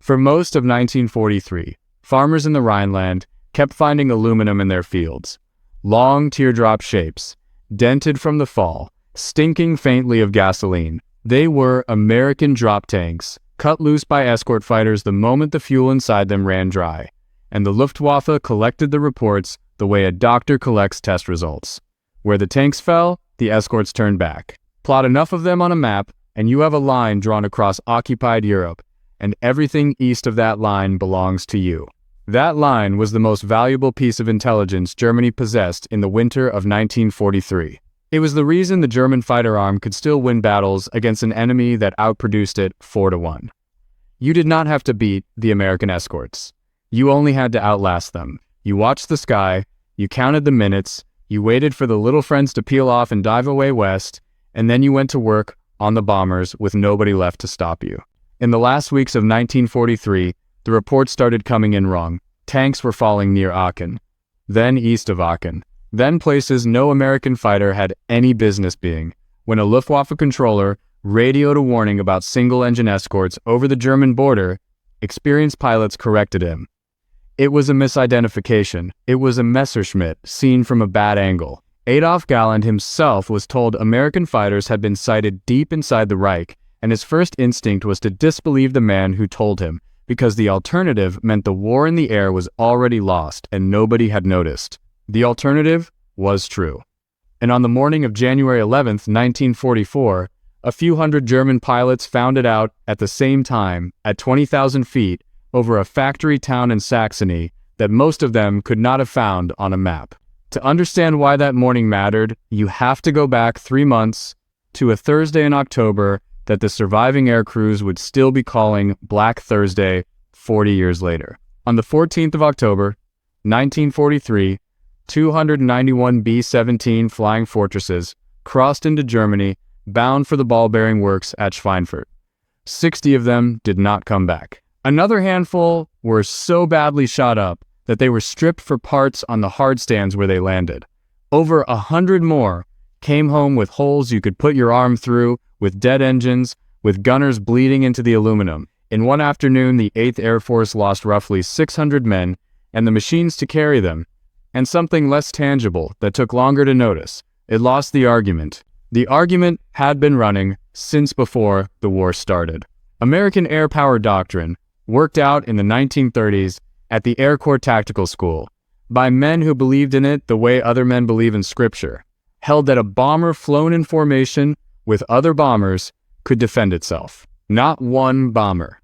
For most of 1943, farmers in the Rhineland kept finding aluminum in their fields. Long teardrop shapes, dented from the fall, stinking faintly of gasoline. They were American drop tanks, cut loose by escort fighters the moment the fuel inside them ran dry. And the Luftwaffe collected the reports the way a doctor collects test results. Where the tanks fell, the escorts turned back. Plot enough of them on a map, and you have a line drawn across occupied Europe, and everything east of that line belongs to you. That line was the most valuable piece of intelligence Germany possessed in the winter of 1943. It was the reason the German fighter arm could still win battles against an enemy that outproduced it 4-1. You did not have to beat the American escorts. You only had to outlast them. You watched the sky, you counted the minutes, you waited for the little friends to peel off and dive away west, and then you went to work on the bombers with nobody left to stop you. In the last weeks of 1943, the reports started coming in wrong. Tanks were falling near Aachen, then east of Aachen, then places no American fighter had any business being, when a Luftwaffe controller radioed a warning about single-engine escorts over the German border. Experienced pilots corrected him. It was a misidentification. It was a Messerschmitt seen from a bad angle. Adolf Galland himself was told American fighters had been sighted deep inside the Reich, and his first instinct was to disbelieve the man who told him, because the alternative meant the war in the air was already lost and nobody had noticed. The alternative was true. And on the morning of January 11th, 1944, a few hundred German pilots found it out at the same time, at 20,000 feet, over a factory town in Saxony that most of them could not have found on a map. To understand why that morning mattered, you have to go back 3 months to a Thursday in October that the surviving air crews would still be calling Black Thursday 40 years later. On the 14th of October, 1943, 291 B-17 Flying Fortresses crossed into Germany, bound for the ball-bearing works at Schweinfurt. 60 of them did not come back. Another handful were so badly shot up that they were stripped for parts on the hard stands where they landed. Over 100 more came home with holes you could put your arm through, with dead engines, with gunners bleeding into the aluminum. In one afternoon, the 8th Air Force lost roughly 600 men and the machines to carry them, and something less tangible that took longer to notice. It lost the argument. The argument had been running since before the war started. American air power doctrine, worked out in the 1930s at the Air Corps Tactical School by men who believed in it the way other men believe in scripture, held that a bomber flown in formation with other bombers could defend itself. Not one bomber,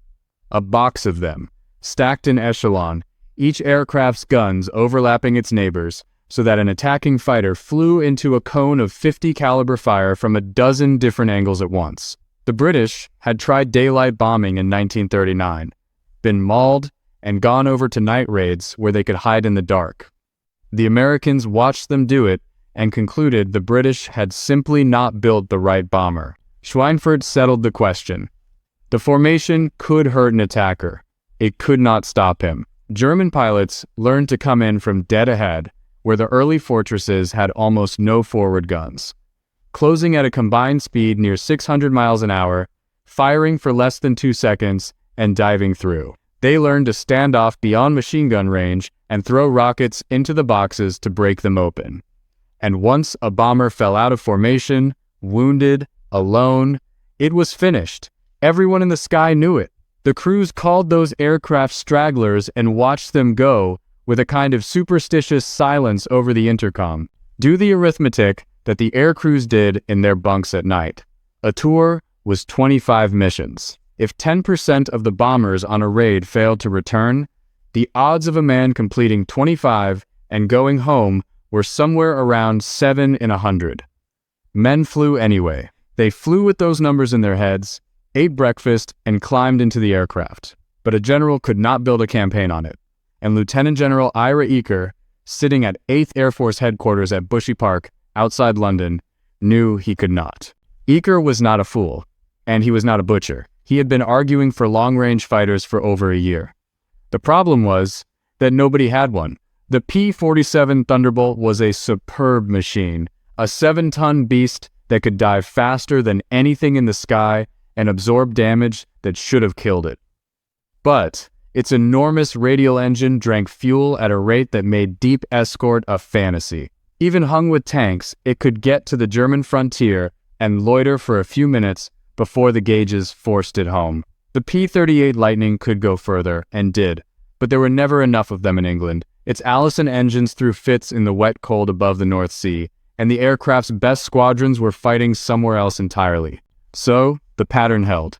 a box of them, stacked in echelon, each aircraft's guns overlapping its neighbors, so that an attacking fighter flew into a cone of 50 caliber fire from a dozen different angles at once. The British had tried daylight bombing in 1939, been mauled, and gone over to night raids where they could hide in the dark. The Americans watched them do it and concluded the British had simply not built the right bomber. Schweinfurt settled the question. The formation could hurt an attacker. It could not stop him. German pilots learned to come in from dead ahead, where the early fortresses had almost no forward guns, closing at a combined speed near 600 miles an hour, firing for less than 2 seconds, and diving through. They learned to stand off beyond machine gun range and throw rockets into the boxes to break them open. And once a bomber fell out of formation, wounded, alone, it was finished. Everyone in the sky knew it. The crews called those aircraft stragglers and watched them go with a kind of superstitious silence over the intercom. Do the arithmetic that the air crews did in their bunks at night. A tour was 25 missions. If 10% of the bombers on a raid failed to return, the odds of a man completing 25 and going home were somewhere around 7 in 100. Men flew anyway. They flew with those numbers in their heads, ate breakfast, and climbed into the aircraft. But a general could not build a campaign on it. And Lieutenant General Ira Eaker, sitting at 8th Air Force Headquarters at Bushy Park, outside London, knew he could not. Eaker was not a fool, and he was not a butcher. He had been arguing for long-range fighters for over a year. The problem was that nobody had one. The P-47 Thunderbolt was a superb machine, a 7-ton beast that could dive faster than anything in the sky and absorb damage that should have killed it. But its enormous radial engine drank fuel at a rate that made deep escort a fantasy. Even hung with tanks, it could get to the German frontier and loiter for a few minutes before the gauges forced it home. The P-38 Lightning could go further, and did, but there were never enough of them in England. Its Allison engines threw fits in the wet cold above the North Sea, and the aircraft's best squadrons were fighting somewhere else entirely. So, the pattern held.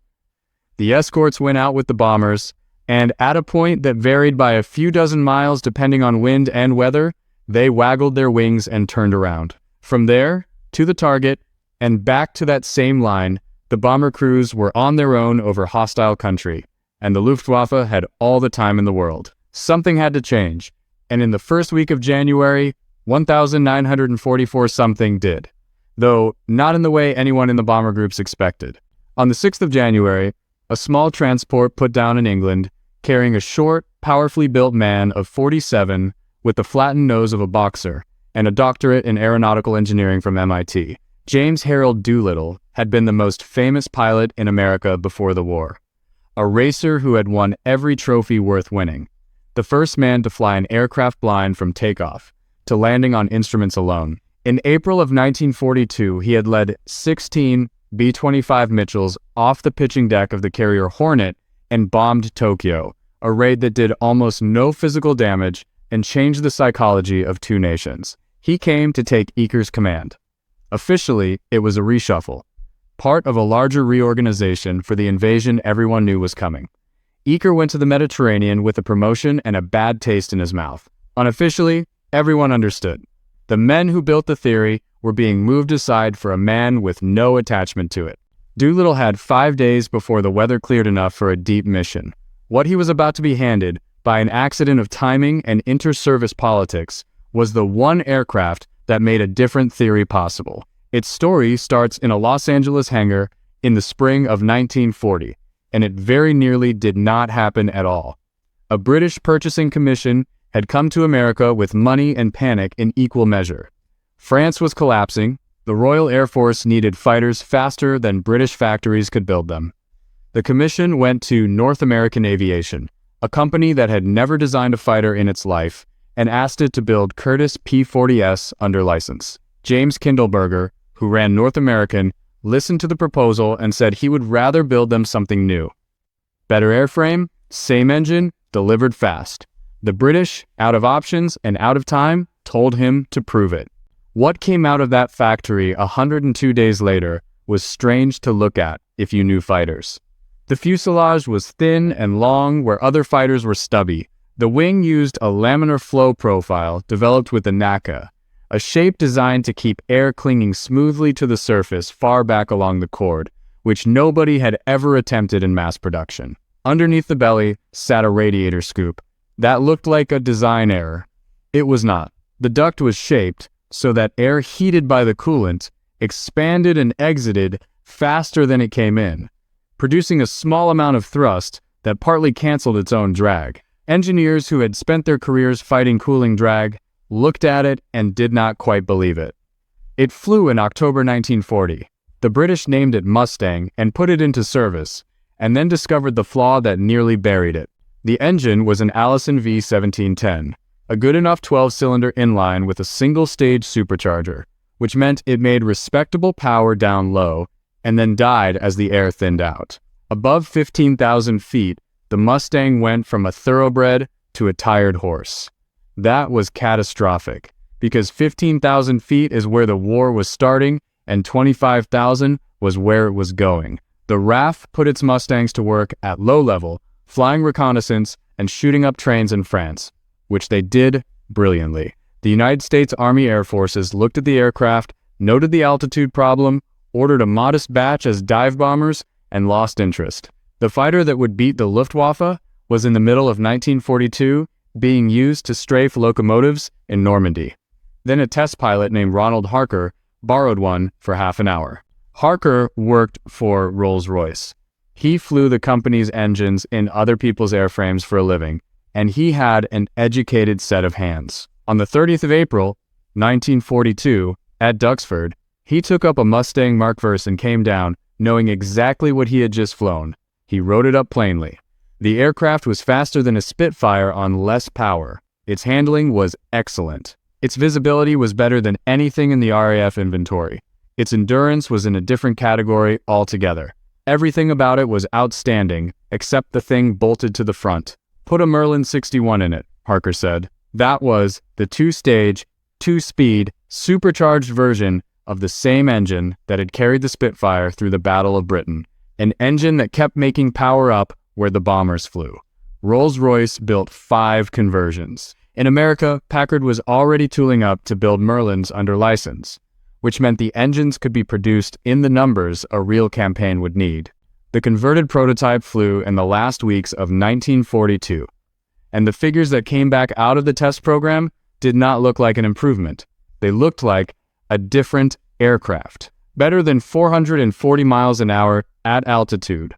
The escorts went out with the bombers, and at a point that varied by a few dozen miles depending on wind and weather, they waggled their wings and turned around. From there, to the target, and back to that same line, the bomber crews were on their own over hostile country, and the Luftwaffe had all the time in the world. Something had to change, and in the first week of January, 1,944 something did, though not in the way anyone in the bomber groups expected. On the 6th of January, a small transport put down in England, carrying a short, powerfully built man of 47 with the flattened nose of a boxer and a doctorate in aeronautical engineering from MIT. James Harold Doolittle had been the most famous pilot in America before the war, a racer who had won every trophy worth winning, the first man to fly an aircraft blind from takeoff to landing on instruments alone. In April of 1942, he had led 16 B-25 Mitchells off the pitching deck of the carrier Hornet and bombed Tokyo, a raid that did almost no physical damage and changed the psychology of two nations. He came to take Eaker's command. Officially, it was a reshuffle, part of a larger reorganization for the invasion everyone knew was coming. Eaker went to the Mediterranean with a promotion and a bad taste in his mouth. Unofficially, everyone understood. The men who built the theory were being moved aside for a man with no attachment to it. Doolittle had 5 days before the weather cleared enough for a deep mission. What he was about to be handed, by an accident of timing and inter-service politics, was the one aircraft that made a different theory possible. Its story starts in a Los Angeles hangar in the spring of 1940, and it very nearly did not happen at all. A British purchasing commission had come to America with money and panic in equal measure. France was collapsing. The Royal Air Force needed fighters faster than British factories could build them. The commission went to North American Aviation, a company that had never designed a fighter in its life, and asked it to build Curtiss P-40S under license. James Kindleberger, who ran North American, listened to the proposal and said he would rather build them something new. Better airframe, same engine, delivered fast. The British, out of options and out of time, told him to prove it. What came out of that factory 102 days later was strange to look at if you knew fighters. The fuselage was thin and long where other fighters were stubby. The wing used a laminar flow profile developed with the NACA, a shape designed to keep air clinging smoothly to the surface far back along the chord, which nobody had ever attempted in mass production. Underneath the belly sat a radiator scoop. That looked like a design error. It was not. The duct was shaped so that air heated by the coolant expanded and exited faster than it came in, producing a small amount of thrust that partly canceled its own drag. Engineers who had spent their careers fighting cooling drag looked at it and did not quite believe it. It flew in October 1940. The British named it Mustang and put it into service, and then discovered the flaw that nearly buried it. The engine was an Allison V1710, a good enough 12-cylinder inline with a single-stage supercharger, which meant it made respectable power down low and then died as the air thinned out. Above 15,000 feet, the Mustang went from a thoroughbred to a tired horse. That was catastrophic, because 15,000 feet is where the war was starting and 25,000 was where it was going. The RAF put its Mustangs to work at low level, flying reconnaissance and shooting up trains in France, which they did brilliantly. The United States Army Air Forces looked at the aircraft, noted the altitude problem, ordered a modest batch as dive bombers, and lost interest. The fighter that would beat the Luftwaffe was in the middle of 1942 being used to strafe locomotives in Normandy. Then a test pilot named Ronald Harker borrowed one for half an hour. Harker worked for Rolls-Royce. He flew the company's engines in other people's airframes for a living, and he had an educated set of hands. On the 30th of April, 1942, at Duxford, he took up a Mustang Mark I and came down, knowing exactly what he had just flown. He wrote it up plainly. The aircraft was faster than a Spitfire on less power. Its handling was excellent. Its visibility was better than anything in the RAF inventory. Its endurance was in a different category altogether. Everything about it was outstanding, except the thing bolted to the front. "Put a Merlin 61 in it," Harker said. That was the two-stage, two-speed, supercharged version of the same engine that had carried the Spitfire through the Battle of Britain. An engine that kept making power up where the bombers flew. Rolls-Royce built 5 conversions. In America, Packard was already tooling up to build Merlins under license, which meant the engines could be produced in the numbers a real campaign would need. The converted prototype flew in the last weeks of 1942, and the figures that came back out of the test program did not look like an improvement. They looked like a different aircraft. Better than 440 miles an hour at altitude,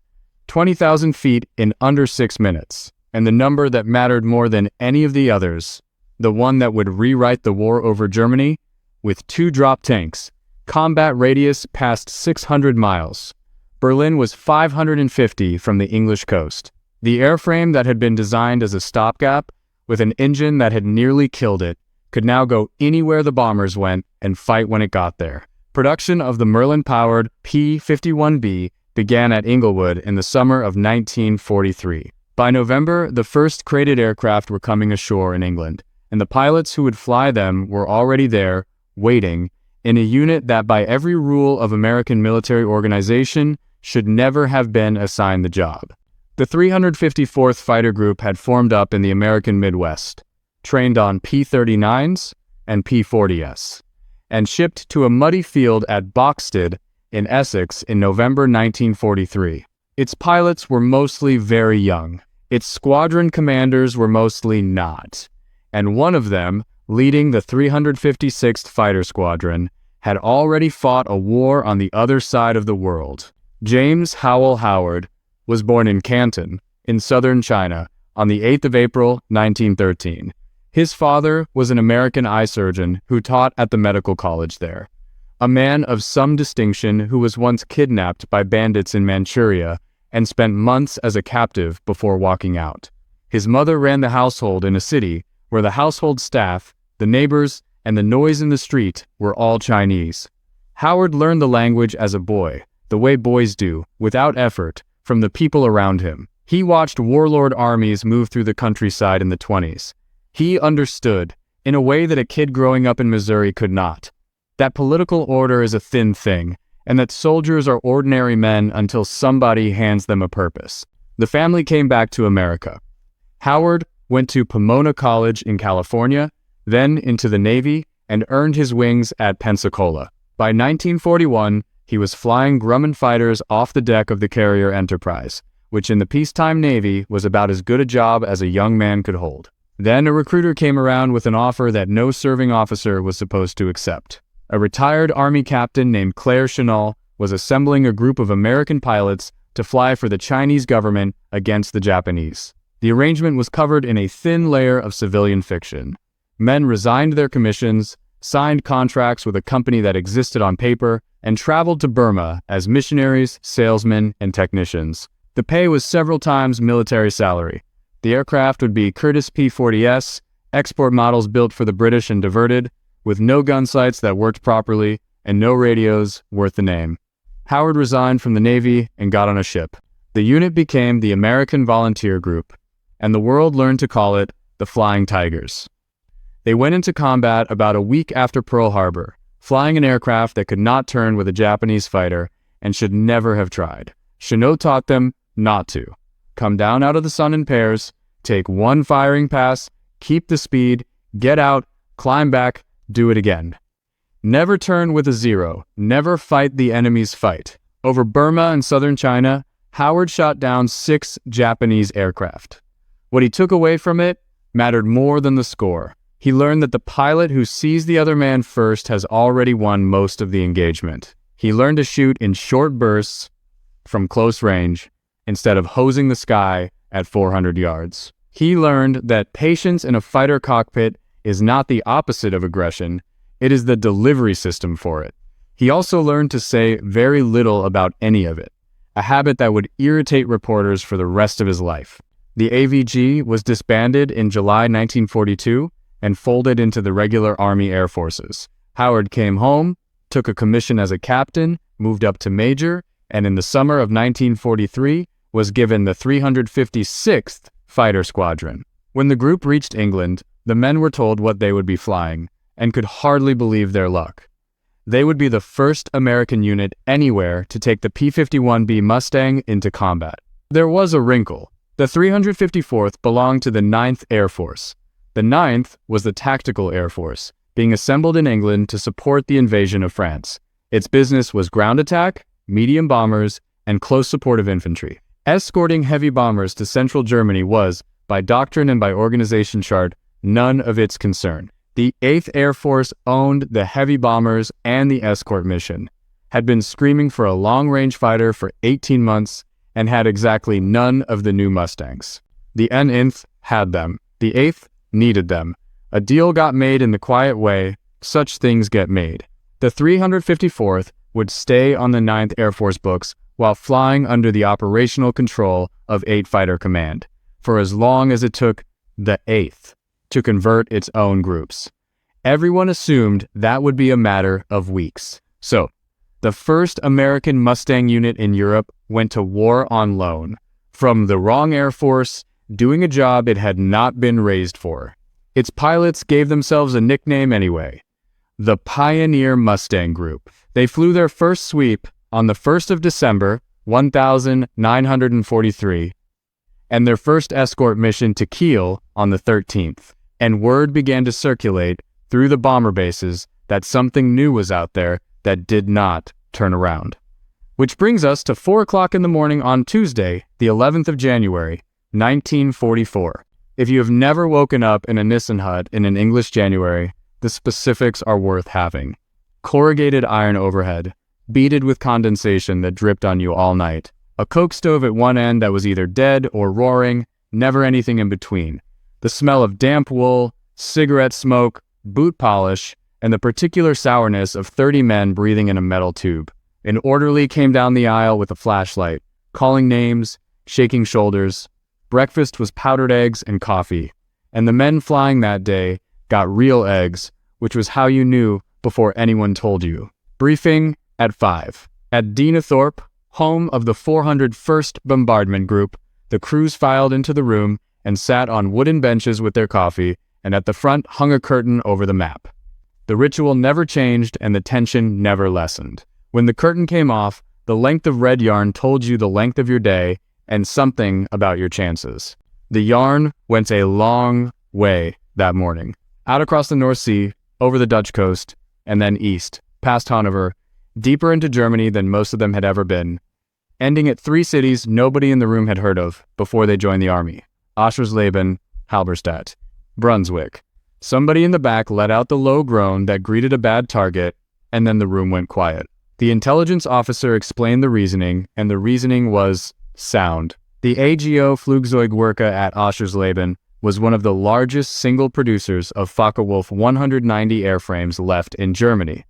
20,000 feet in under 6 minutes, and the number that mattered more than any of the others, the one that would rewrite the war over Germany, with 2 drop tanks, combat radius past 600 miles. Berlin was 550 from the English coast. The airframe that had been designed as a stopgap, with an engine that had nearly killed it, could now go anywhere the bombers went and fight when it got there. Production of the Merlin-powered P-51B began at Inglewood in the summer of 1943. By November, the first crated aircraft were coming ashore in England, and the pilots who would fly them were already there, waiting, in a unit that by every rule of American military organization should never have been assigned the job. The 354th Fighter Group had formed up in the American Midwest, trained on P-39s and P-40s, and shipped to a muddy field at Boxted in Essex in November 1943. Its pilots were mostly very young. Its squadron commanders were mostly not, and one of them, leading the 356th Fighter Squadron, had already fought a war on the other side of the world. James Howell Howard was born in Canton, in southern China, on the 8th of April, 1913. His father was an American eye surgeon who taught at the medical college there, a man of some distinction who was once kidnapped by bandits in Manchuria and spent months as a captive before walking out. His mother ran the household in a city where the household staff, the neighbors, and the noise in the street were all Chinese. Howard learned the language as a boy, the way boys do, without effort, from the people around him. He watched warlord armies move through the countryside in the 20s. He understood, in a way that a kid growing up in Missouri could not, that political order is a thin thing, and that soldiers are ordinary men until somebody hands them a purpose. The family came back to America. Howard went to Pomona College in California, then into the Navy, and earned his wings at Pensacola. By 1941, he was flying Grumman fighters off the deck of the carrier Enterprise, which in the peacetime Navy was about as good a job as a young man could hold. Then a recruiter came around with an offer that no serving officer was supposed to accept. A retired Army captain named Claire Chennault was assembling a group of American pilots to fly for the Chinese government against the Japanese. The arrangement was covered in a thin layer of civilian fiction. Men resigned their commissions, signed contracts with a company that existed on paper, and traveled to Burma as missionaries, salesmen, and technicians. The pay was several times military salary. The aircraft would be Curtiss P-40s, export models built for the British and diverted, with no gun sights that worked properly and no radios worth the name. Howard resigned from the Navy and got on a ship. The unit became the American Volunteer Group, and the world learned to call it the Flying Tigers. They went into combat about a week after Pearl Harbor, flying an aircraft that could not turn with a Japanese fighter and should never have tried. Chennault taught them not to. Come down out of the sun in pairs, take one firing pass, keep the speed, get out, climb back, do it again. Never turn with a 0, never fight the enemy's fight. Over Burma and southern China, Howard shot down 6 Japanese aircraft. What he took away from it mattered more than the score. He learned that the pilot who sees the other man first has already won most of the engagement. He learned to shoot in short bursts from close range instead of hosing the sky at 400 yards. He learned that patience in a fighter cockpit is not the opposite of aggression, it is the delivery system for it. He also learned to say very little about any of it, a habit that would irritate reporters for the rest of his life. The AVG was disbanded in July 1942 and folded into the regular Army Air Forces. Howard came home, took a commission as a captain, moved up to major, and in the summer of 1943 was given the 356th Fighter Squadron. When the group reached England, the men were told what they would be flying and could hardly believe their luck. They would be the first American unit anywhere to take the P-51B Mustang into combat. There was a wrinkle. The 354th belonged to the 9th Air Force. The 9th was the Tactical Air Force, being assembled in England to support the invasion of France. Its business was ground attack, medium bombers, and close support of infantry. Escorting heavy bombers to central Germany was, by doctrine and by organization chart, none of its concern. The 8th Air Force owned the heavy bombers and the escort mission, had been screaming for a long-range fighter for 18 months, and had exactly none of the new Mustangs. The 9th had them. The 8th needed them. A deal got made in the quiet way. Such things get made. The 354th would stay on the 9th Air Force books while flying under the operational control of 8 Fighter Command, for as long as it took the 8th to convert its own groups. Everyone assumed that would be a matter of weeks. So, the first American Mustang unit in Europe went to war on loan, from the wrong Air Force, doing a job it had not been raised for. Its pilots gave themselves a nickname anyway, the Pioneer Mustang Group. They flew their first sweep on the 1st of December, 1943, and their first escort mission to Kiel on the 13th. And word began to circulate through the bomber bases that something new was out there that did not turn around. Which brings us to 4 o'clock in the morning on Tuesday, the 11th of January, 1944. If you have never woken up in a Nissen hut in an English January, the specifics are worth having. Corrugated iron overhead, beaded with condensation that dripped on you all night. A coke stove at one end that was either dead or roaring, never anything in between. The smell of damp wool, cigarette smoke, boot polish, and the particular sourness of 30 men breathing in a metal tube. An orderly came down the aisle with a flashlight, calling names, shaking shoulders. Breakfast was powdered eggs and coffee, and the men flying that day got real eggs, which was how you knew before anyone told you. Briefing at 5. At Dienathorpe, home of the 401st Bombardment Group, the crews filed into the room and sat on wooden benches with their coffee, and at the front hung a curtain over the map. The ritual never changed and the tension never lessened. When the curtain came off, the length of red yarn told you the length of your day and something about your chances. The yarn went a long way that morning, out across the North Sea, over the Dutch coast, and then east, past Hanover, deeper into Germany than most of them had ever been, ending at 3 cities nobody in the room had heard of before they joined the army: Oschersleben, Halberstadt, Brunswick. Somebody in the back let out the low groan that greeted a bad target, and then the room went quiet. The intelligence officer explained the reasoning, and the reasoning was sound. The AGO Flugzeugwerke at Oschersleben was one of the largest single producers of Focke-Wulf 190 airframes left in Germany.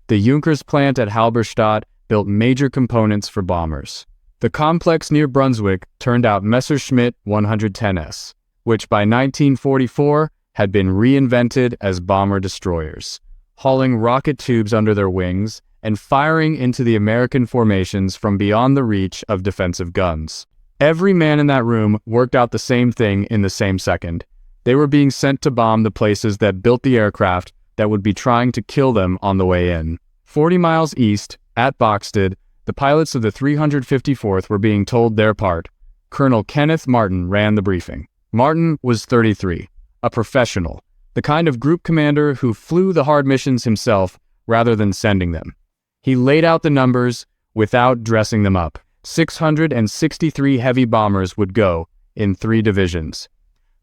The Junkers plant at Halberstadt built major components for bombers. The complex near Brunswick turned out Messerschmitt 110s, which by 1944 had been reinvented as bomber destroyers, hauling rocket tubes under their wings and firing into the American formations from beyond the reach of defensive guns. Every man in that room worked out the same thing in the same second. They were being sent to bomb the places that built the aircraft that would be trying to kill them on the way in. 40 miles east, at Boxted, the pilots of the 354th were being told their part. Colonel Kenneth Martin ran the briefing. Martin was 33, a professional, the kind of group commander who flew the hard missions himself rather than sending them. He laid out the numbers without dressing them up. 663 heavy bombers would go in 3 divisions.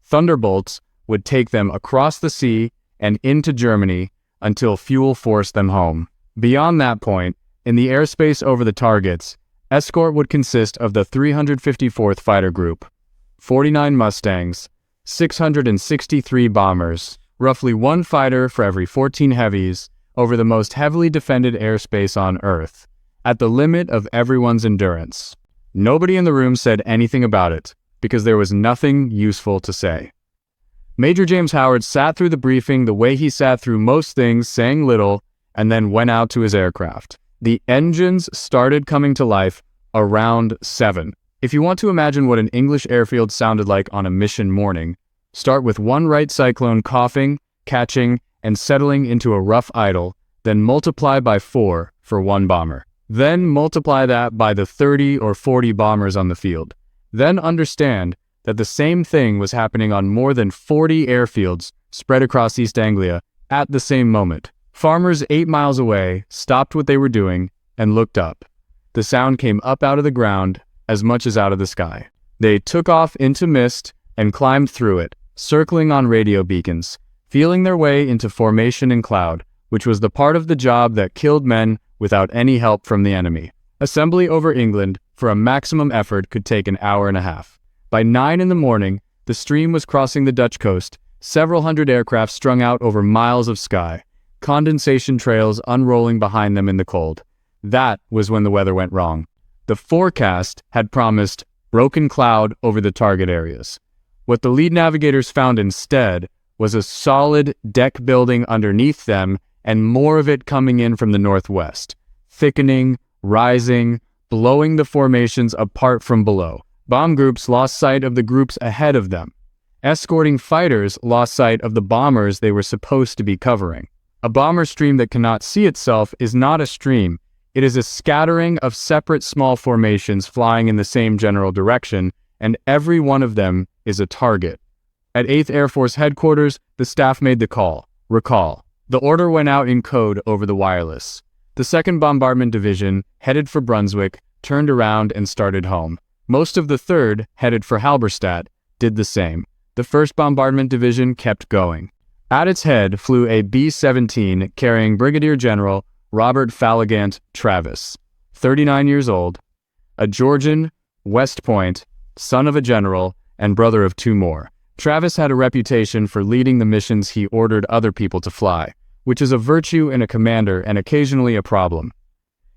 Thunderbolts would take them across the sea and into Germany until fuel forced them home. Beyond that point, in the airspace over the targets, escort would consist of the 354th Fighter Group, 49 Mustangs, 663 bombers, roughly 1 fighter for every 14 heavies, over the most heavily defended airspace on Earth, at the limit of everyone's endurance. Nobody in the room said anything about it. because there was nothing useful to say. Major James Howard sat through the briefing the way he sat through most things, saying little, and then went out to his aircraft. The engines started coming to life around 7. If you want to imagine what an English airfield sounded like on a mission morning, start with one right cyclone coughing, catching, and settling into a rough idle, then multiply by 4 for one bomber. Then multiply that by the 30 or 40 bombers on the field. Then understand that the same thing was happening on more than 40 airfields spread across East Anglia at the same moment. Farmers 8 miles away stopped what they were doing and looked up. The sound came up out of the ground as much as out of the sky. They took off into mist and climbed through it, circling on radio beacons, feeling their way into formation in cloud, which was the part of the job that killed men without any help from the enemy. Assembly over England for a maximum effort could take an hour and a half. By 9 in the morning, the stream was crossing the Dutch coast, several hundred aircraft strung out over miles of sky, condensation trails unrolling behind them in the cold. That was when the weather went wrong. The forecast had promised broken cloud over the target areas. What the lead navigators found instead was a solid deck building underneath them and more of it coming in from the northwest, thickening, rising, blowing the formations apart from below. Bomb groups lost sight of the groups ahead of them. Escorting fighters lost sight of the bombers they were supposed to be covering. A bomber stream that cannot see itself is not a stream. It is a scattering of separate small formations flying in the same general direction, and every one of them is a target. At 8th Air Force Headquarters, the staff made the call. Recall. The order went out in code over the wireless. The 2nd Bombardment Division, headed for Brunswick, turned around and started home. Most of the 3rd, headed for Halberstadt, did the same. The 1st Bombardment Division kept going. At its head flew a B-17 carrying Brigadier General Robert Falligant Travis, 39 years old, a Georgian, West Point, son of a general, and brother of 2 more. Travis had a reputation for leading the missions he ordered other people to fly, which is a virtue in a commander and occasionally a problem.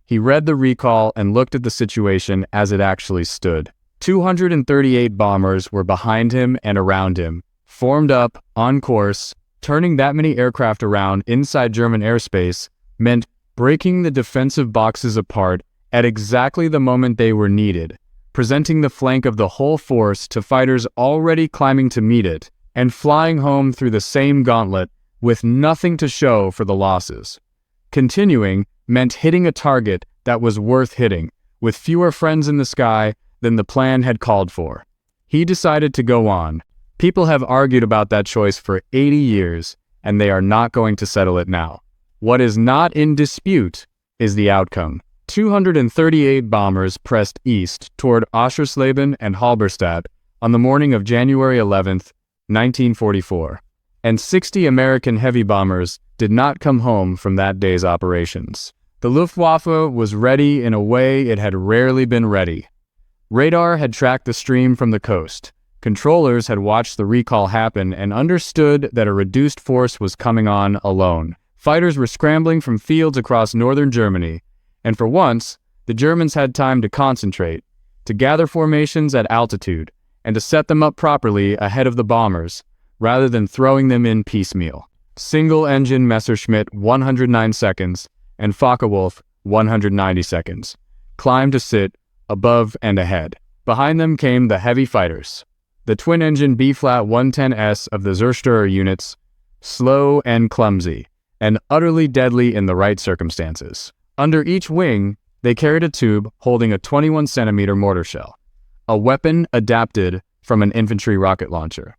He read the recall and looked at the situation as it actually stood. 238 bombers were behind him and around him, formed up, on course. Turning that many aircraft around inside German airspace meant breaking the defensive boxes apart at exactly the moment they were needed, presenting the flank of the whole force to fighters already climbing to meet it, and flying home through the same gauntlet with nothing to show for the losses. Continuing meant hitting a target that was worth hitting, with fewer friends in the sky than the plan had called for. He decided to go on. People have argued about that choice for 80 years, and they are not going to settle it now. What is not in dispute is the outcome. 238 bombers pressed east toward Oschersleben and Halberstadt on the morning of January 11, 1944, and 60 American heavy bombers did not come home from that day's operations. The Luftwaffe was ready in a way it had rarely been ready. Radar had tracked the stream from the coast. Controllers had watched the recall happen and understood that a reduced force was coming on alone. Fighters were scrambling from fields across northern Germany, and for once, the Germans had time to concentrate, to gather formations at altitude, and to set them up properly ahead of the bombers, rather than throwing them in piecemeal. Single-engine Messerschmitt 109 seconds, and Focke-Wulf 190 seconds, climbed to sit above and ahead. Behind them came the heavy fighters, the twin-engine B-110S of the Zerstörer units, slow and clumsy, and utterly deadly in the right circumstances. Under each wing, they carried a tube holding a 21-centimeter mortar shell, a weapon adapted from an infantry rocket launcher.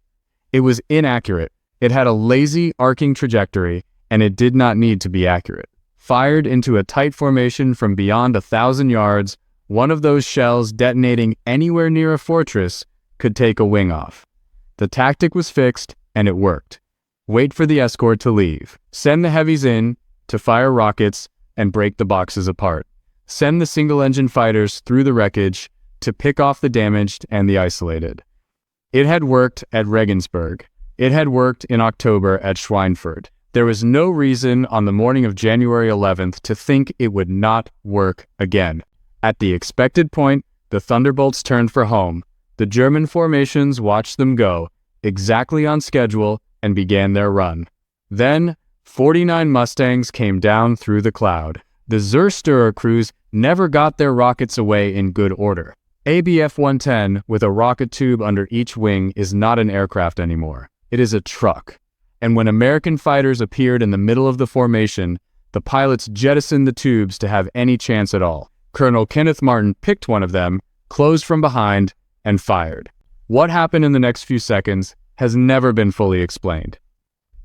It was inaccurate. It had a lazy, arcing trajectory, and it did not need to be accurate. Fired into a tight formation from beyond 1,000 yards, one of those shells detonating anywhere near a fortress could take a wing off. The tactic was fixed, and it worked. Wait for the escort to leave. Send the heavies in to fire rockets and break the boxes apart. Send the single-engine fighters through the wreckage to pick off the damaged and the isolated. It had worked at Regensburg. It had worked in October at Schweinfurt. There was no reason on the morning of January 11th to think it would not work again. At the expected point, the Thunderbolts turned for home, The German formations watched them go, exactly on schedule, and began their run. Then, 49 Mustangs came down through the cloud. The Zerstörer crews never got their rockets away in good order. ABF-110, with a rocket tube under each wing, is not an aircraft anymore. It is a truck. And when American fighters appeared in the middle of the formation, the pilots jettisoned the tubes to have any chance at all. Colonel Kenneth Martin picked one of them, closed from behind, and fired. What happened in the next few seconds has never been fully explained.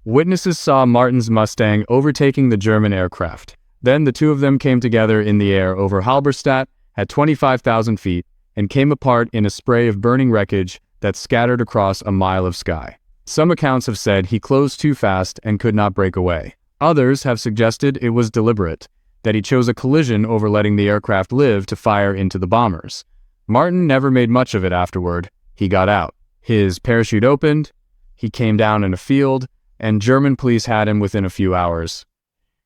Witnesses saw Martin's Mustang overtaking the German aircraft. Then the two of them came together in the air over Halberstadt at 25,000 feet and came apart in a spray of burning wreckage that scattered across a mile of sky. Some accounts have said he closed too fast and could not break away. Others have suggested it was deliberate, that he chose a collision over letting the aircraft live to fire into the bombers. Martin never made much of it afterward. He got out. His parachute opened, he came down in a field, and German police had him within a few hours.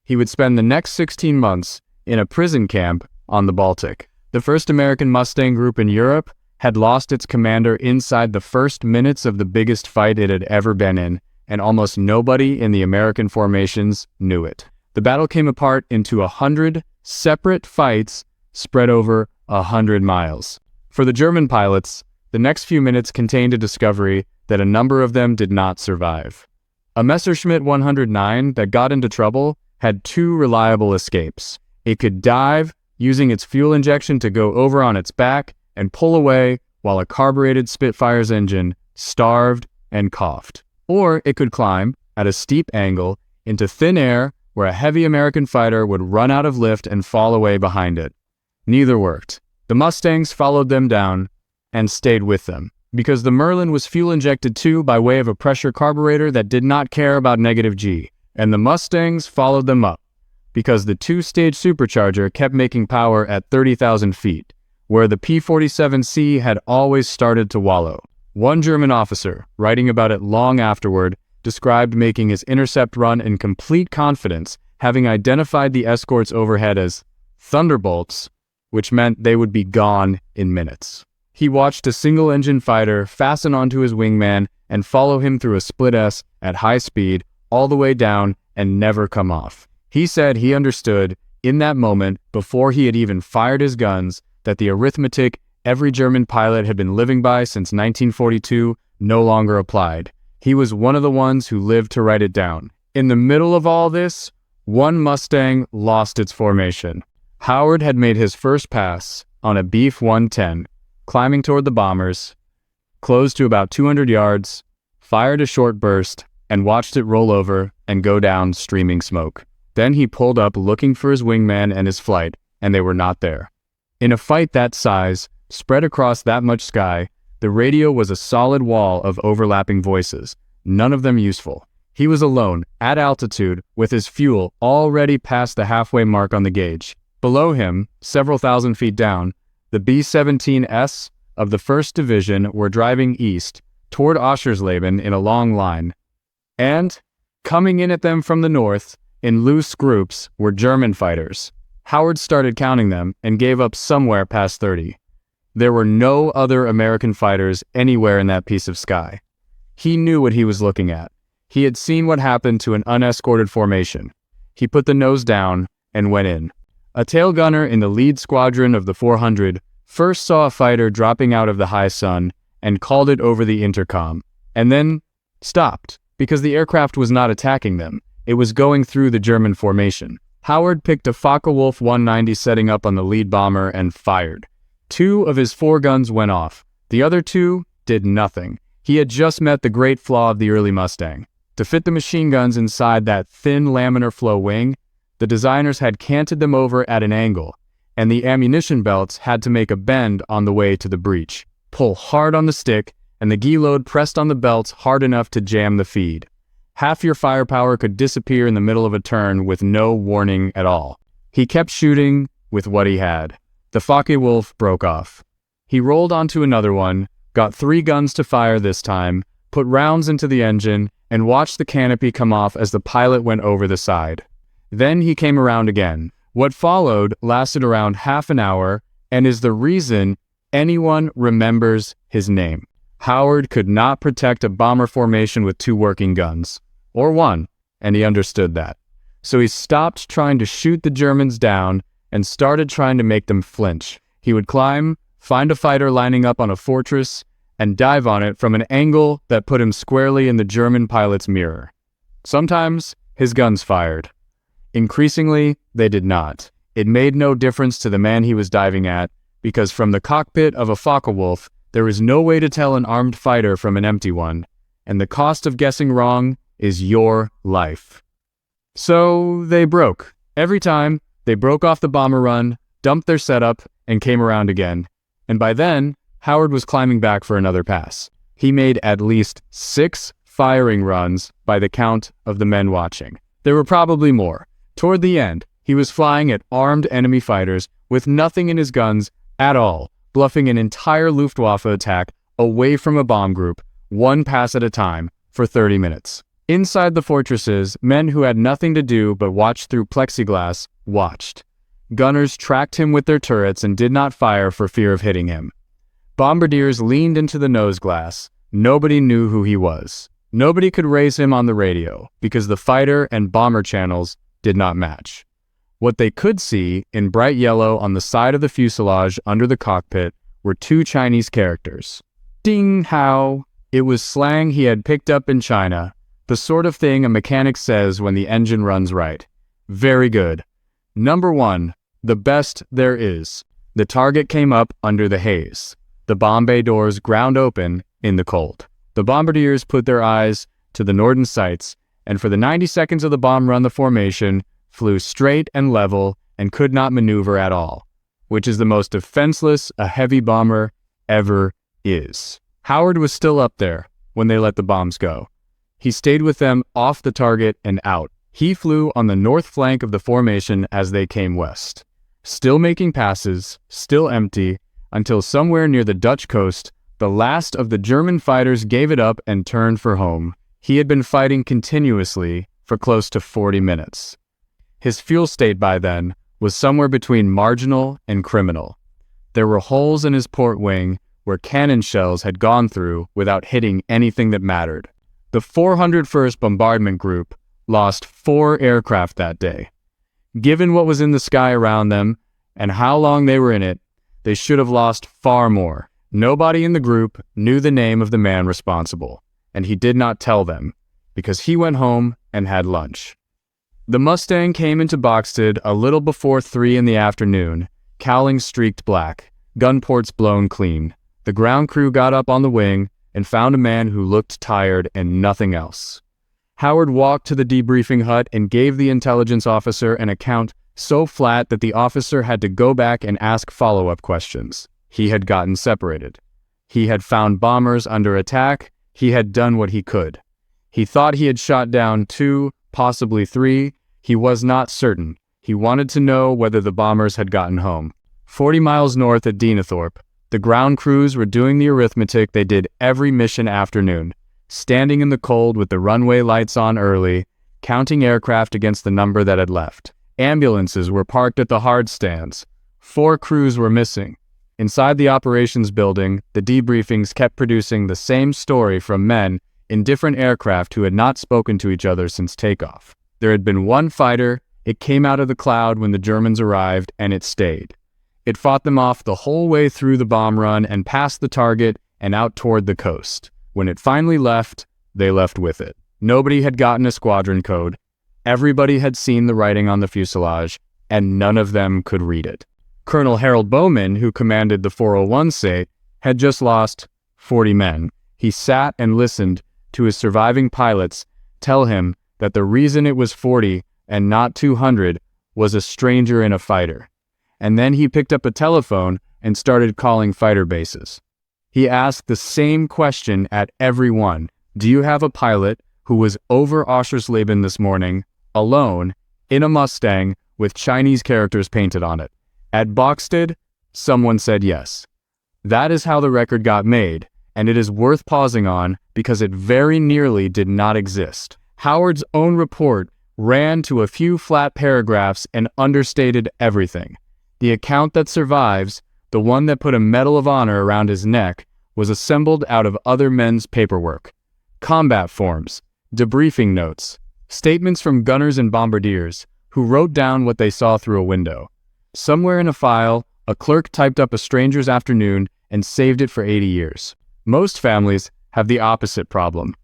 He would spend the next 16 months in a prison camp on the Baltic. The first American Mustang group in Europe had lost its commander inside the first minutes of the biggest fight it had ever been in, and almost nobody in the American formations knew it. The battle came apart into 100 separate fights spread over 100 miles. For the German pilots, the next few minutes contained a discovery that a number of them did not survive. A Messerschmitt 109 that got into trouble had two reliable escapes. It could dive, using its fuel injection to go over on its back and pull away while a carbureted Spitfire's engine starved and coughed. Or it could climb, at a steep angle, into thin air where a heavy American fighter would run out of lift and fall away behind it. Neither worked. The Mustangs followed them down and stayed with them, because the Merlin was fuel-injected too by way of a pressure carburetor that did not care about negative G, and the Mustangs followed them up, because the two-stage supercharger kept making power at 30,000 feet, where the P-47C had always started to wallow. One German officer, writing about it long afterward, described making his intercept run in complete confidence, having identified the escorts overhead as thunderbolts, which meant they would be gone in minutes. He watched a single-engine fighter fasten onto his wingman and follow him through a split S at high speed all the way down and never come off. He said he understood, in that moment, before he had even fired his guns, that the arithmetic every German pilot had been living by since 1942 no longer applied. He was one of the ones who lived to write it down. In the middle of all this, one Mustang lost its formation. Howard had made his first pass on a Beef 110, climbing toward the bombers, closed to about 200 yards, fired a short burst, and watched it roll over and go down streaming smoke. Then he pulled up looking for his wingman and his flight, and they were not there. In a fight that size, spread across that much sky, the radio was a solid wall of overlapping voices, none of them useful. He was alone, at altitude, with his fuel already past the halfway mark on the gauge. Below him, several thousand feet down, the B-17S of the 1st Division were driving east, toward Oschersleben in a long line. And, coming in at them from the north, in loose groups, were German fighters. Howard started counting them and gave up somewhere past 30. There were no other American fighters anywhere in that piece of sky. He knew what he was looking at. He had seen what happened to an unescorted formation. He put the nose down and went in. A tail gunner in the lead squadron of the 400 first saw a fighter dropping out of the high sun and called it over the intercom, and then stopped, because the aircraft was not attacking them. It was going through the German formation. Howard picked a Focke-Wulf 190 setting up on the lead bomber and fired. 2 of his 4 guns went off. The other 2 did nothing. He had just met the great flaw of the early Mustang. To fit the machine guns inside that thin laminar flow wing, the designers had canted them over at an angle, and the ammunition belts had to make a bend on the way to the breech. Pull hard on the stick, and the gear load pressed on the belts hard enough to jam the feed. Half your firepower could disappear in the middle of a turn with no warning at all. He kept shooting with what he had. The Focke-Wulf broke off. He rolled onto another one, got 3 guns to fire this time, put rounds into the engine, and watched the canopy come off as the pilot went over the side. Then he came around again. What followed lasted around half an hour and is the reason anyone remembers his name. Howard could not protect a bomber formation with 2 working guns, or 1, and he understood that. So he stopped trying to shoot the Germans down and started trying to make them flinch. He would climb, find a fighter lining up on a fortress, and dive on it from an angle that put him squarely in the German pilot's mirror. Sometimes his guns fired. Increasingly, they did not. It made no difference to the man he was diving at, because from the cockpit of a Focke-Wulf, there is no way to tell an armed fighter from an empty one, and the cost of guessing wrong is your life. So they broke. Every time, they broke off the bomber run, dumped their setup, and came around again. And by then, Howard was climbing back for another pass. He made at least 6 firing runs by the count of the men watching. There were probably more. Toward the end, he was flying at armed enemy fighters with nothing in his guns at all, bluffing an entire Luftwaffe attack away from a bomb group, 1 pass at a time, for 30 minutes. Inside the fortresses, men who had nothing to do but watch through plexiglass watched. Gunners tracked him with their turrets and did not fire for fear of hitting him. Bombardiers leaned into the nose glass. Nobody knew who he was. Nobody could raise him on the radio, because the fighter and bomber channels did not match. What they could see, in bright yellow on the side of the fuselage under the cockpit, were 2 Chinese characters. Ding Hao. It was slang he had picked up in China, the sort of thing a mechanic says when the engine runs right. Very good. Number 1, the best there is. The target came up under the haze. The bomb bay doors ground open in the cold. The bombardiers put their eyes to the northern sights, and for the 90 seconds of the bomb run, the formation flew straight and level and could not maneuver at all, which is the most defenseless a heavy bomber ever is. Howard was still up there when they let the bombs go. He stayed with them off the target and out. He flew on the north flank of the formation as they came west, still making passes, still empty, until somewhere near the Dutch coast, the last of the German fighters gave it up and turned for home. He had been fighting continuously for close to 40 minutes. His fuel state by then was somewhere between marginal and criminal. There were holes in his port wing where cannon shells had gone through without hitting anything that mattered. The 401st Bombardment Group lost 4 aircraft that day. Given what was in the sky around them and how long they were in it, they should have lost far more. Nobody in the group knew the name of the man responsible, and he did not tell them, because he went home and had lunch. The Mustang came into Boxted a little before 3 in the afternoon, cowlings streaked black, gun ports blown clean. The ground crew got up on the wing and found a man who looked tired and nothing else. Howard walked to the debriefing hut and gave the intelligence officer an account so flat that the officer had to go back and ask follow-up questions. He had gotten separated. He had found bombers under attack. He had done what he could. He thought he had shot down 2, possibly 3. He was not certain. He wanted to know whether the bombers had gotten home. 40 miles north at Dienethorpe, the ground crews were doing the arithmetic they did every mission afternoon, standing in the cold with the runway lights on early, counting aircraft against the number that had left. Ambulances were parked at the hard stands. 4 crews were missing. Inside the operations building, the debriefings kept producing the same story from men in different aircraft who had not spoken to each other since takeoff. There had been 1 fighter. It came out of the cloud when the Germans arrived, and it stayed. It fought them off the whole way through the bomb run and past the target and out toward the coast. When it finally left, they left with it. Nobody had gotten a squadron code. Everybody had seen the writing on the fuselage, and none of them could read it. Colonel Harold Bowman, who commanded the 401 SAT, had just lost 40 men. He sat and listened to his surviving pilots tell him that the reason it was 40 and not 200 was a stranger in a fighter. And then he picked up a telephone and started calling fighter bases. He asked the same question at every one. Do you have a pilot who was over Oschersleben this morning, alone, in a Mustang with Chinese characters painted on it? At Boxted, someone said yes. That is how the record got made, and it is worth pausing on because it very nearly did not exist. Howard's own report ran to a few flat paragraphs and understated everything. The account that survives the one that put a Medal of Honor around his neck, was assembled out of other men's paperwork. Combat forms, debriefing notes, statements from gunners and bombardiers, who wrote down what they saw through a window. Somewhere in a file, a clerk typed up a stranger's afternoon and saved it for 80 years. Most families have the opposite problem.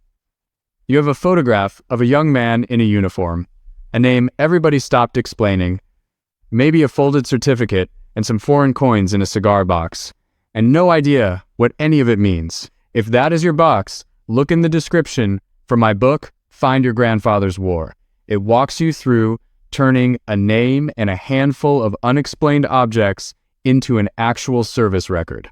You have a photograph of a young man in a uniform, a name everybody stopped explaining, maybe a folded certificate and some foreign coins in a cigar box, and no idea what any of it means. If that is your box, look in the description for my book, Find Your Grandfather's War. It walks you through turning a name and a handful of unexplained objects into an actual service record.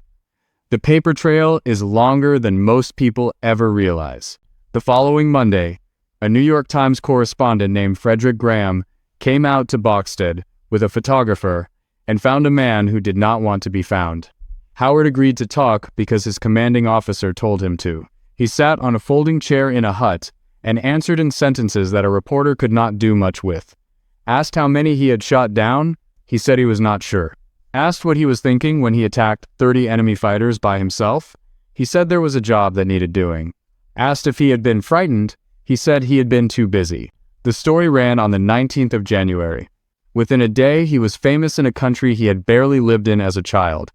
The paper trail is longer than most people ever realize. The following Monday, a New York Times correspondent named Frederick Graham came out to Boxted with a photographer and found a man who did not want to be found. Howard agreed to talk because his commanding officer told him to. He sat on a folding chair in a hut and answered in sentences that a reporter could not do much with. Asked how many he had shot down, he said he was not sure. Asked what he was thinking when he attacked 30 enemy fighters by himself, he said there was a job that needed doing. Asked if he had been frightened, he said he had been too busy. The story ran on the 19th of January. Within a day, he was famous in a country he had barely lived in as a child.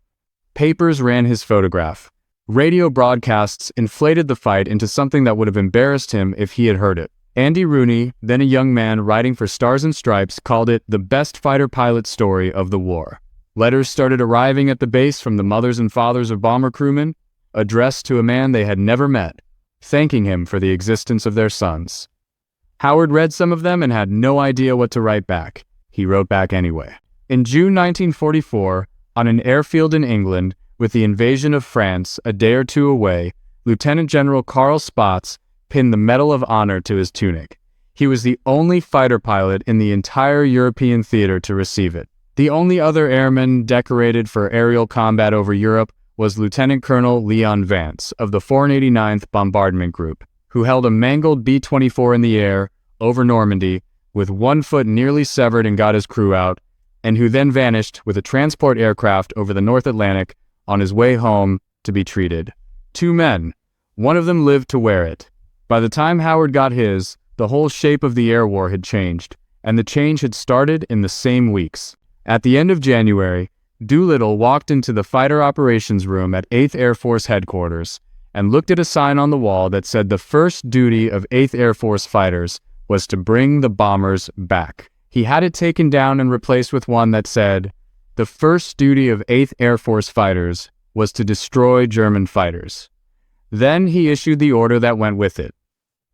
Papers ran his photograph. Radio broadcasts inflated the fight into something that would have embarrassed him if he had heard it. Andy Rooney, then a young man writing for Stars and Stripes, called it the best fighter pilot story of the war. Letters started arriving at the base from the mothers and fathers of bomber crewmen, addressed to a man they had never met, thanking him for the existence of their sons. Howard read some of them and had no idea what to write back. He wrote back anyway. In June 1944, on an airfield in England, with the invasion of France a day or two away, Lieutenant General Karl Spaatz pinned the Medal of Honor to his tunic. He was the only fighter pilot in the entire European theater to receive it. The only other airman decorated for aerial combat over Europe was Lieutenant Colonel Leon Vance of the 489th Bombardment Group, who held a mangled B-24 in the air over Normandy with one foot nearly severed and got his crew out, and who then vanished with a transport aircraft over the North Atlantic on his way home to be treated. 2 men. One of them lived to wear it. By the time Howard got his, the whole shape of the air war had changed, and the change had started in the same weeks. At the end of January, Doolittle walked into the fighter operations room at 8th Air Force headquarters and looked at a sign on the wall that said the first duty of 8th Air Force fighters was to bring the bombers back. He had it taken down and replaced with one that said, the first duty of 8th Air Force fighters was to destroy German fighters. Then he issued the order that went with it.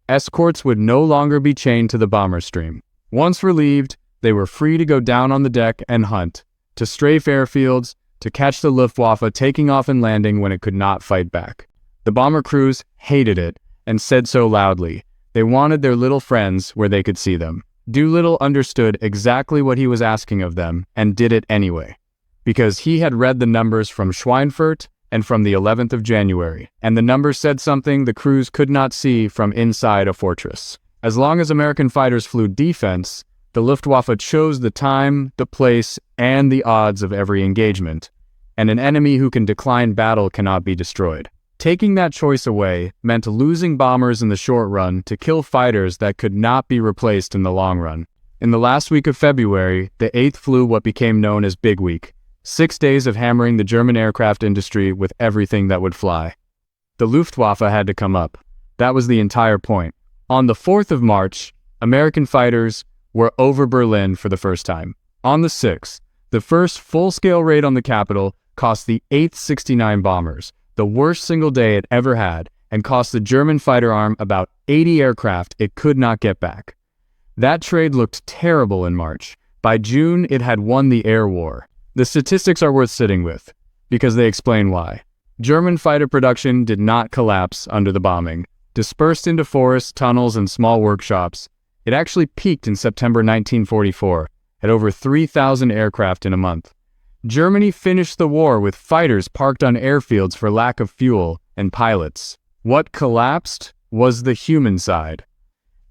Escorts would no longer be chained to the bomber stream. Once relieved, they were free to go down on the deck and hunt, to strafe airfields, to catch the Luftwaffe taking off and landing when it could not fight back. The bomber crews hated it and said so loudly. They wanted their little friends where they could see them. Doolittle understood exactly what he was asking of them and did it anyway, because he had read the numbers from Schweinfurt and from the 11th of January, and the numbers said something the crews could not see from inside a fortress. As long as American fighters flew defense, the Luftwaffe chose the time, the place, and the odds of every engagement, and an enemy who can decline battle cannot be destroyed. Taking that choice away meant losing bombers in the short run to kill fighters that could not be replaced in the long run. In the last week of February, the 8th flew what became known as Big Week, 6 days of hammering the German aircraft industry with everything that would fly. The Luftwaffe had to come up. That was the entire point. On the 4th of March, American fighters were over Berlin for the first time. On the 6th, the first full-scale raid on the capital cost the 8th 69 bombers, the worst single day it ever had, and cost the German fighter arm about 80 aircraft it could not get back. That trade looked terrible in March. By June, it had won the air war. The statistics are worth sitting with, because they explain why. German fighter production did not collapse under the bombing. Dispersed into forests, tunnels, and small workshops, it actually peaked in September 1944 at over 3,000 aircraft in a month. Germany finished the war with fighters parked on airfields for lack of fuel and pilots. What collapsed was the human side.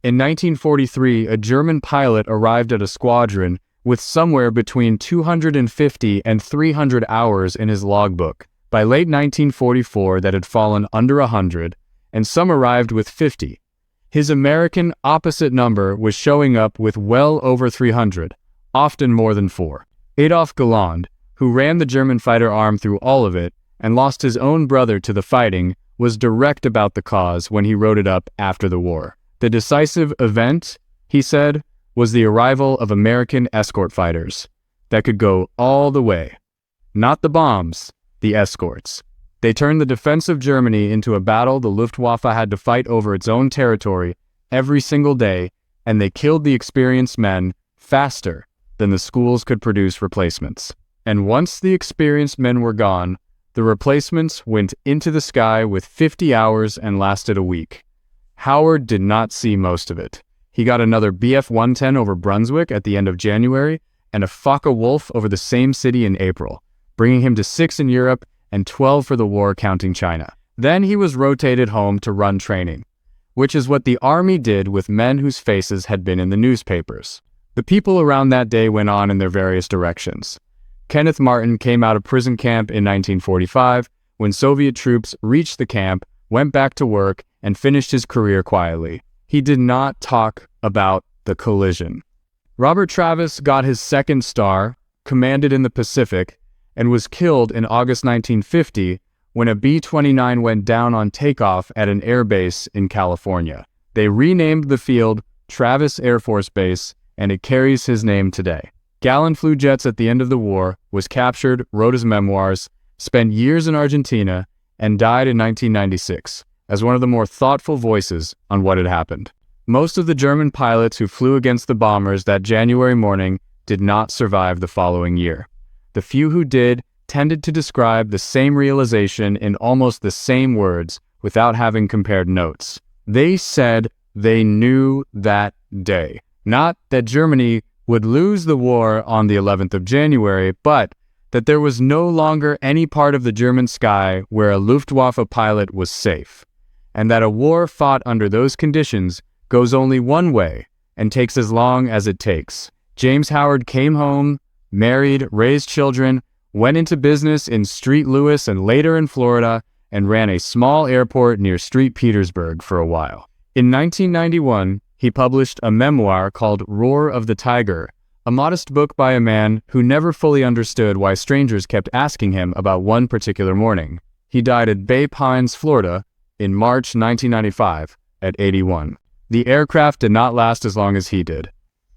In 1943, a German pilot arrived at a squadron with somewhere between 250 and 300 hours in his logbook. By late 1944, that had fallen under 100, and some arrived with 50. His American opposite number was showing up with well over 300, often more than 4. Adolf Galland, who ran the German fighter arm through all of it and lost his own brother to the fighting, was direct about the cause when he wrote it up after the war. The decisive event, he said, was the arrival of American escort fighters that could go all the way. Not the bombs, the escorts. They turned the defense of Germany into a battle the Luftwaffe had to fight over its own territory every single day, and they killed the experienced men faster than the schools could produce replacements. And once the experienced men were gone, the replacements went into the sky with 50 hours and lasted a week. Howard did not see most of it. He got another Bf-110 over Brunswick at the end of January and a Focke-Wulf over the same city in April, bringing him to 6 in Europe and 12 for the war counting China. Then he was rotated home to run training, which is what the Army did with men whose faces had been in the newspapers. The people around that day went on in their various directions. Kenneth Martin came out of prison camp in 1945 when Soviet troops reached the camp, went back to work, and finished his career quietly. He did not talk about the collision. Robert Travis got his second star, commanded in the Pacific, and was killed in August 1950 when a B-29 went down on takeoff at an air base in California. They renamed the field Travis Air Force Base, and it carries his name today. Galland flew jets at the end of the war, was captured, wrote his memoirs, spent years in Argentina, and died in 1996 as one of the more thoughtful voices on what had happened. Most of the German pilots who flew against the bombers that January morning did not survive the following year. The few who did tended to describe the same realization in almost the same words without having compared notes. They said they knew that day. Not that Germany would lose the war on the 11th of January, but that there was no longer any part of the German sky where a Luftwaffe pilot was safe, and that a war fought under those conditions goes only one way and takes as long as it takes. James Howard came home, married, raised children, went into business in St. Louis and later in Florida, and ran a small airport near St. Petersburg for a while. In 1991, he published a memoir called Roar of the Tiger, a modest book by a man who never fully understood why strangers kept asking him about one particular morning. He died at Bay Pines, Florida, in March 1995 at 81. The aircraft did not last as long as he did.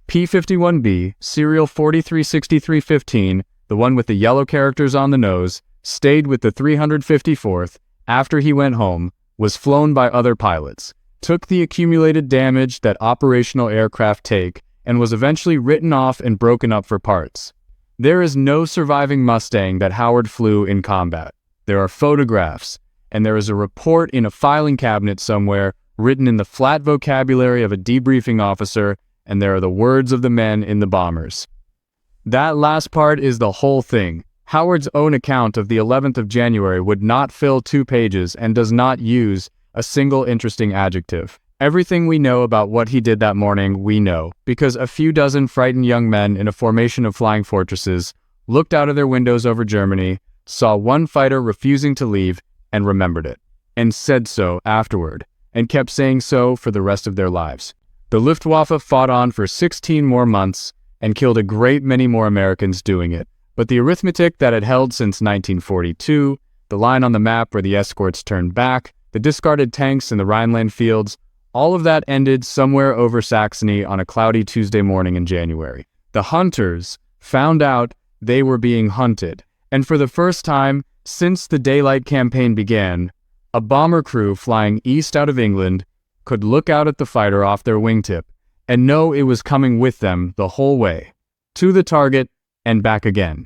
P-51B, serial 436315, the one with the yellow characters on the nose, stayed with the 354th after he went home, was flown by other pilots, took the accumulated damage that operational aircraft take, and was eventually written off and broken up for parts. There is no surviving Mustang that Howard flew in combat. There are photographs, and there is a report in a filing cabinet somewhere written in the flat vocabulary of a debriefing officer, and there are the words of the men in the bombers. That last part is the whole thing. Howard's own account of the 11th of January would not fill 2 pages and does not use a single interesting adjective. Everything we know about what he did that morning, we know, because a few dozen frightened young men in a formation of flying fortresses looked out of their windows over Germany, saw one fighter refusing to leave, and remembered it, and said so afterward, and kept saying so for the rest of their lives. The Luftwaffe fought on for 16 more months and killed a great many more Americans doing it, but the arithmetic that had held since 1942, the line on the map where the escorts turned back, the discarded tanks in the Rhineland fields, all of that ended somewhere over Saxony on a cloudy Tuesday morning in January. The hunters found out they were being hunted, and for the first time since the Daylight Campaign began, a bomber crew flying east out of England could look out at the fighter off their wingtip and know it was coming with them the whole way, to the target and back again.